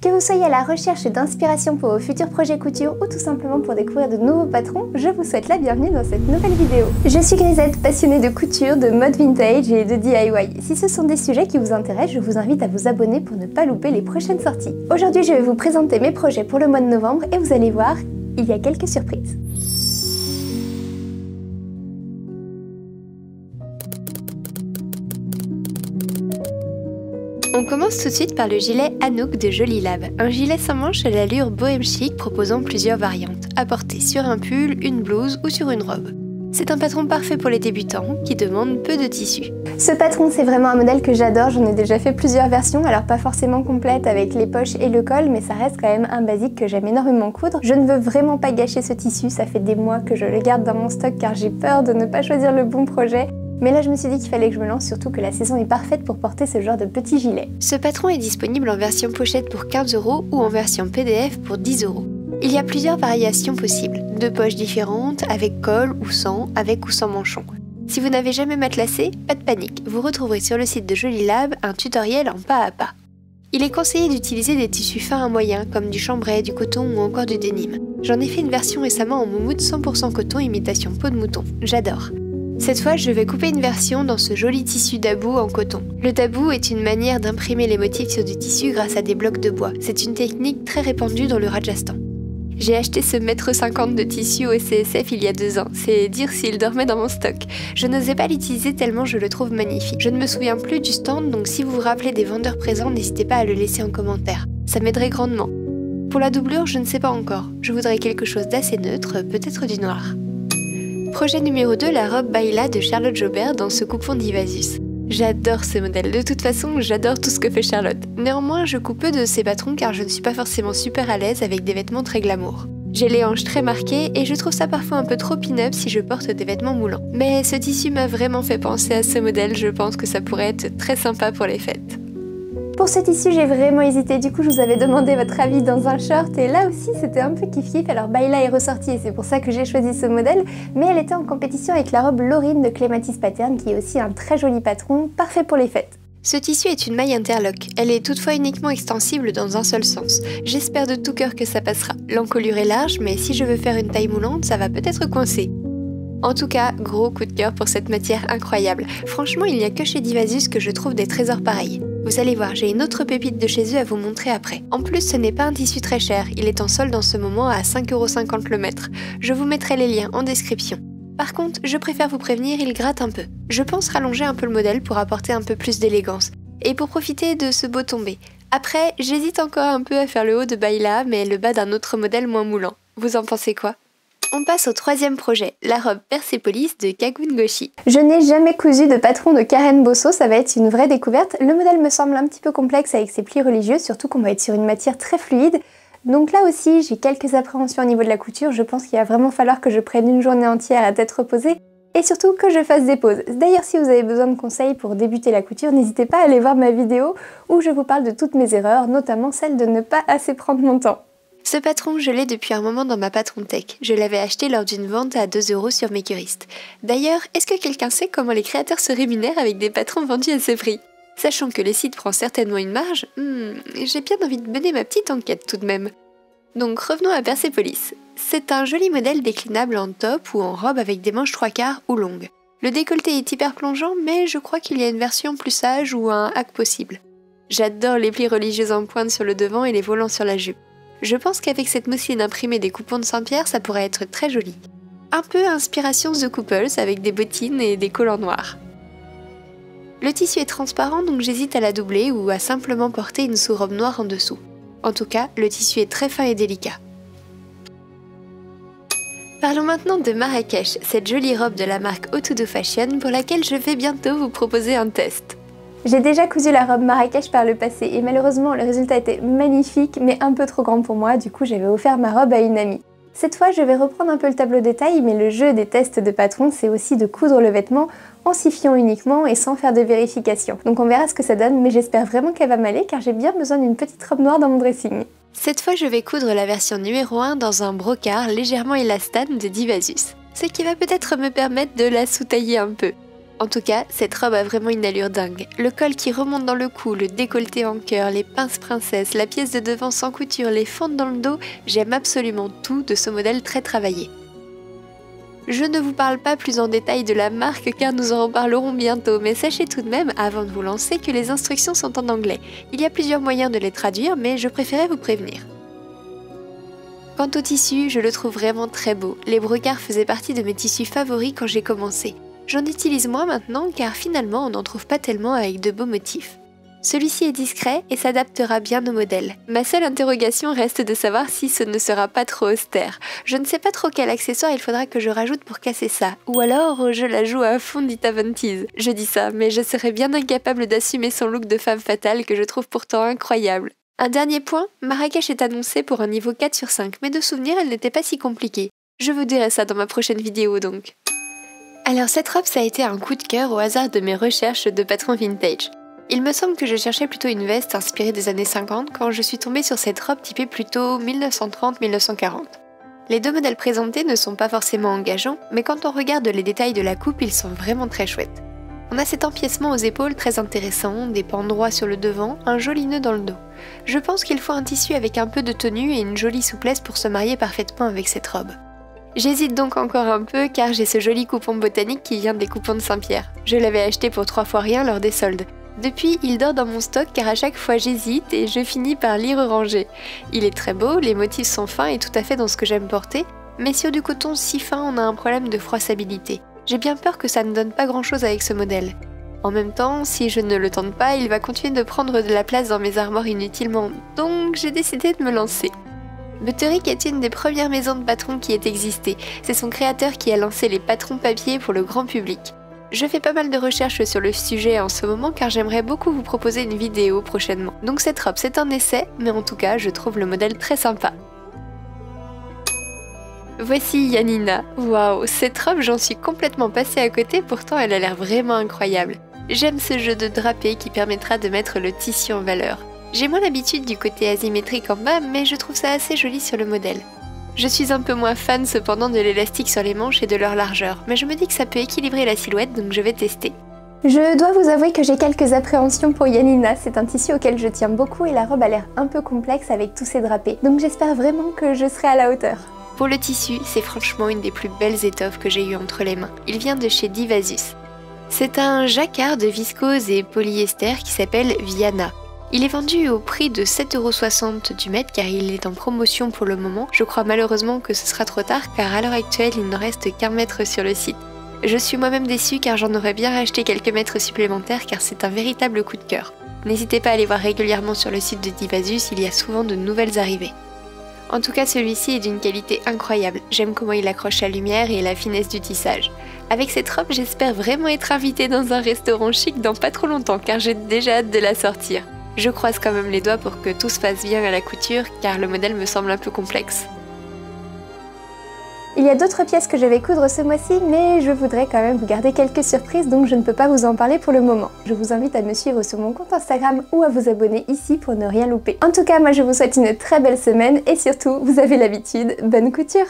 Que vous soyez à la recherche d'inspiration pour vos futurs projets couture ou tout simplement pour découvrir de nouveaux patrons, je vous souhaite la bienvenue dans cette nouvelle vidéo. Je suis Grisette, passionnée de couture, de mode vintage et de DIY. Si ce sont des sujets qui vous intéressent, je vous invite à vous abonner pour ne pas louper les prochaines sorties. Aujourd'hui, je vais vous présenter mes projets pour le mois de novembre et vous allez voir, il y a quelques surprises. On commence tout de suite par le gilet Anouk de Jolie Lab, un gilet sans manches à l'allure bohème chic proposant plusieurs variantes, à porter sur un pull, une blouse ou sur une robe. C'est un patron parfait pour les débutants, qui demande peu de tissu. Ce patron, c'est vraiment un modèle que j'adore, j'en ai déjà fait plusieurs versions, alors pas forcément complète avec les poches et le col, mais ça reste quand même un basique que j'aime énormément coudre. Je ne veux vraiment pas gâcher ce tissu, ça fait des mois que je le garde dans mon stock car j'ai peur de ne pas choisir le bon projet. Mais là je me suis dit qu'il fallait que je me lance, surtout que la saison est parfaite pour porter ce genre de petit gilet. Ce patron est disponible en version pochette pour 15 € ou en version PDF pour 10 €. Il y a plusieurs variations possibles, de poches différentes, avec col ou sans, avec ou sans manchon. Si vous n'avez jamais matelassé, pas de panique, vous retrouverez sur le site de Jolie Lab un tutoriel en pas à pas. Il est conseillé d'utiliser des tissus fins à moyens comme du chambray, du coton ou encore du denim. J'en ai fait une version récemment en moumoute 100% coton imitation peau de mouton, j'adore. Cette fois, je vais couper une version dans ce joli tissu dabou en coton. Le dabou est une manière d'imprimer les motifs sur du tissu grâce à des blocs de bois. C'est une technique très répandue dans le Rajasthan. J'ai acheté ce 1,50 m de tissu au CSF il y a 2 ans, c'est dire s'il dormait dans mon stock. Je n'osais pas l'utiliser tellement je le trouve magnifique. Je ne me souviens plus du stand, donc si vous vous rappelez des vendeurs présents, n'hésitez pas à le laisser en commentaire. Ça m'aiderait grandement. Pour la doublure, je ne sais pas encore. Je voudrais quelque chose d'assez neutre, peut-être du noir. Projet numéro 2, la robe Baila de Charlotte Jobert dans ce coupon d'Ivasus. J'adore ce modèle, de toute façon j'adore tout ce que fait Charlotte. Néanmoins, je coupe peu de ces patrons car je ne suis pas forcément super à l'aise avec des vêtements très glamour. J'ai les hanches très marquées et je trouve ça parfois un peu trop pin-up si je porte des vêtements moulants. Mais ce tissu m'a vraiment fait penser à ce modèle, je pense que ça pourrait être très sympa pour les fêtes. Pour ce tissu, j'ai vraiment hésité, du coup je vous avais demandé votre avis dans un short et là aussi c'était un peu kiff-kiff, alors Baila est ressortie et c'est pour ça que j'ai choisi ce modèle, mais elle était en compétition avec la robe Laurine de Clematis Pattern qui est aussi un très joli patron, parfait pour les fêtes. Ce tissu est une maille interlock, elle est toutefois uniquement extensible dans un seul sens. J'espère de tout cœur que ça passera. L'encolure est large, mais si je veux faire une taille moulante, ça va peut-être coincer. En tout cas, gros coup de cœur pour cette matière incroyable. Franchement, il n'y a que chez Divasus que je trouve des trésors pareils. Vous allez voir, j'ai une autre pépite de chez eux à vous montrer après. En plus, ce n'est pas un tissu très cher, il est en solde en ce moment à 5,50 € le mètre. Je vous mettrai les liens en description. Par contre, je préfère vous prévenir, il gratte un peu. Je pense rallonger un peu le modèle pour apporter un peu plus d'élégance. Et pour profiter de ce beau tombé. Après, j'hésite encore un peu à faire le haut de Baila, mais le bas d'un autre modèle moins moulant. Vous en pensez quoi ? On passe au troisième projet, la robe Persepolis de Kagun Goshi. Je n'ai jamais cousu de patron de Karen Bosso, ça va être une vraie découverte. Le modèle me semble un petit peu complexe avec ses plis religieux, surtout qu'on va être sur une matière très fluide. Donc là aussi, j'ai quelques appréhensions au niveau de la couture, je pense qu'il va vraiment falloir que je prenne une journée entière à tête reposée et surtout que je fasse des pauses. D'ailleurs, si vous avez besoin de conseils pour débuter la couture, n'hésitez pas à aller voir ma vidéo où je vous parle de toutes mes erreurs, notamment celle de ne pas assez prendre mon temps. Ce patron, je l'ai depuis un moment dans ma patron tech. Je l'avais acheté lors d'une vente à 2 € sur Makerist. D'ailleurs, est-ce que quelqu'un sait comment les créateurs se rémunèrent avec des patrons vendus à ce prix? Sachant que les sites prennent certainement une marge, j'ai bien envie de mener ma petite enquête tout de même. Donc revenons à Persepolis. C'est un joli modèle déclinable en top ou en robe avec des manches 3/4 ou longues. Le décolleté est hyper plongeant, mais je crois qu'il y a une version plus sage ou un hack possible. J'adore les plis religieux en pointe sur le devant et les volants sur la jupe. Je pense qu'avec cette mousseline imprimée des coupons de Saint-Pierre, ça pourrait être très joli. Un peu inspiration The Couples avec des bottines et des collants noirs. Le tissu est transparent donc j'hésite à la doubler ou à simplement porter une sous-robe noire en dessous. En tout cas, le tissu est très fin et délicat. Parlons maintenant de Marrakech, cette jolie robe de la marque Otudo Fashion pour laquelle je vais bientôt vous proposer un test. J'ai déjà cousu la robe Marrakech par le passé et malheureusement le résultat était magnifique mais un peu trop grand pour moi, du coup j'avais offert ma robe à une amie. Cette fois je vais reprendre un peu le tableau des tailles mais le jeu des tests de patron c'est aussi de coudre le vêtement en s'y fiant uniquement et sans faire de vérification. Donc on verra ce que ça donne mais j'espère vraiment qu'elle va m'aller car j'ai bien besoin d'une petite robe noire dans mon dressing. Cette fois je vais coudre la version numéro 1 dans un brocart légèrement élastane de Divasus, ce qui va peut-être me permettre de la sous-tailler un peu. En tout cas, cette robe a vraiment une allure dingue. Le col qui remonte dans le cou, le décolleté en cœur, les pinces princesses, la pièce de devant sans couture, les fentes dans le dos, j'aime absolument tout de ce modèle très travaillé. Je ne vous parle pas plus en détail de la marque car nous en reparlerons bientôt, mais sachez tout de même, avant de vous lancer, que les instructions sont en anglais. Il y a plusieurs moyens de les traduire, mais je préférais vous prévenir. Quant au tissu, je le trouve vraiment très beau. Les brocarts faisaient partie de mes tissus favoris quand j'ai commencé. J'en utilise moins maintenant car finalement on n'en trouve pas tellement avec de beaux motifs. Celui-ci est discret et s'adaptera bien au modèle. Ma seule interrogation reste de savoir si ce ne sera pas trop austère. Je ne sais pas trop quel accessoire il faudra que je rajoute pour casser ça, ou alors je la joue à fond Dita Von Teese. Je dis ça, mais je serais bien incapable d'assumer son look de femme fatale que je trouve pourtant incroyable. Un dernier point, Marrakech est annoncée pour un niveau 4 sur 5, mais de souvenir elle n'était pas si compliquée. Je vous dirai ça dans ma prochaine vidéo donc. Alors cette robe ça a été un coup de cœur au hasard de mes recherches de patrons vintage. Il me semble que je cherchais plutôt une veste inspirée des années 50 quand je suis tombée sur cette robe typée plutôt 1930-1940. Les deux modèles présentés ne sont pas forcément engageants, mais quand on regarde les détails de la coupe, ils sont vraiment très chouettes. On a cet empiècement aux épaules très intéressant, des pans droits sur le devant, un joli nœud dans le dos. Je pense qu'il faut un tissu avec un peu de tenue et une jolie souplesse pour se marier parfaitement avec cette robe. J'hésite donc encore un peu car j'ai ce joli coupon botanique qui vient des coupons de Saint-Pierre. Je l'avais acheté pour 3 fois rien lors des soldes. Depuis, il dort dans mon stock car à chaque fois j'hésite et je finis par l'y ranger. Il est très beau, les motifs sont fins et tout à fait dans ce que j'aime porter, mais sur du coton si fin on a un problème de froissabilité. J'ai bien peur que ça ne donne pas grand chose avec ce modèle. En même temps, si je ne le tente pas, il va continuer de prendre de la place dans mes armoires inutilement, donc j'ai décidé de me lancer. Butterick est une des premières maisons de patrons qui ait existé. C'est son créateur qui a lancé les patrons papier pour le grand public. Je fais pas mal de recherches sur le sujet en ce moment car j'aimerais beaucoup vous proposer une vidéo prochainement. Donc cette robe c'est un essai, mais en tout cas je trouve le modèle très sympa. Voici Yanina. Waouh, cette robe j'en suis complètement passée à côté, pourtant elle a l'air vraiment incroyable. J'aime ce jeu de drapé qui permettra de mettre le tissu en valeur. J'ai moins l'habitude du côté asymétrique en bas, mais je trouve ça assez joli sur le modèle. Je suis un peu moins fan cependant de l'élastique sur les manches et de leur largeur, mais je me dis que ça peut équilibrer la silhouette, donc je vais tester. Je dois vous avouer que j'ai quelques appréhensions pour Yanina, c'est un tissu auquel je tiens beaucoup et la robe a l'air un peu complexe avec tous ces drapés, donc j'espère vraiment que je serai à la hauteur. Pour le tissu, c'est franchement une des plus belles étoffes que j'ai eues entre les mains. Il vient de chez Divasus. C'est un jacquard de viscose et polyester qui s'appelle Viana. Il est vendu au prix de 7,60 € du mètre car il est en promotion pour le moment. Je crois malheureusement que ce sera trop tard car à l'heure actuelle il ne reste qu'un mètre sur le site. Je suis moi-même déçue car j'en aurais bien racheté quelques mètres supplémentaires car c'est un véritable coup de cœur. N'hésitez pas à aller voir régulièrement sur le site de Divasus, il y a souvent de nouvelles arrivées. En tout cas celui-ci est d'une qualité incroyable, j'aime comment il accroche la lumière et la finesse du tissage. Avec cette robe j'espère vraiment être invitée dans un restaurant chic dans pas trop longtemps car j'ai déjà hâte de la sortir. Je croise quand même les doigts pour que tout se passe bien à la couture car le modèle me semble un peu complexe. Il y a d'autres pièces que je vais coudre ce mois-ci, mais je voudrais quand même vous garder quelques surprises, donc je ne peux pas vous en parler pour le moment. Je vous invite à me suivre sur mon compte Instagram ou à vous abonner ici pour ne rien louper. En tout cas, moi je vous souhaite une très belle semaine et surtout, vous avez l'habitude, bonne couture!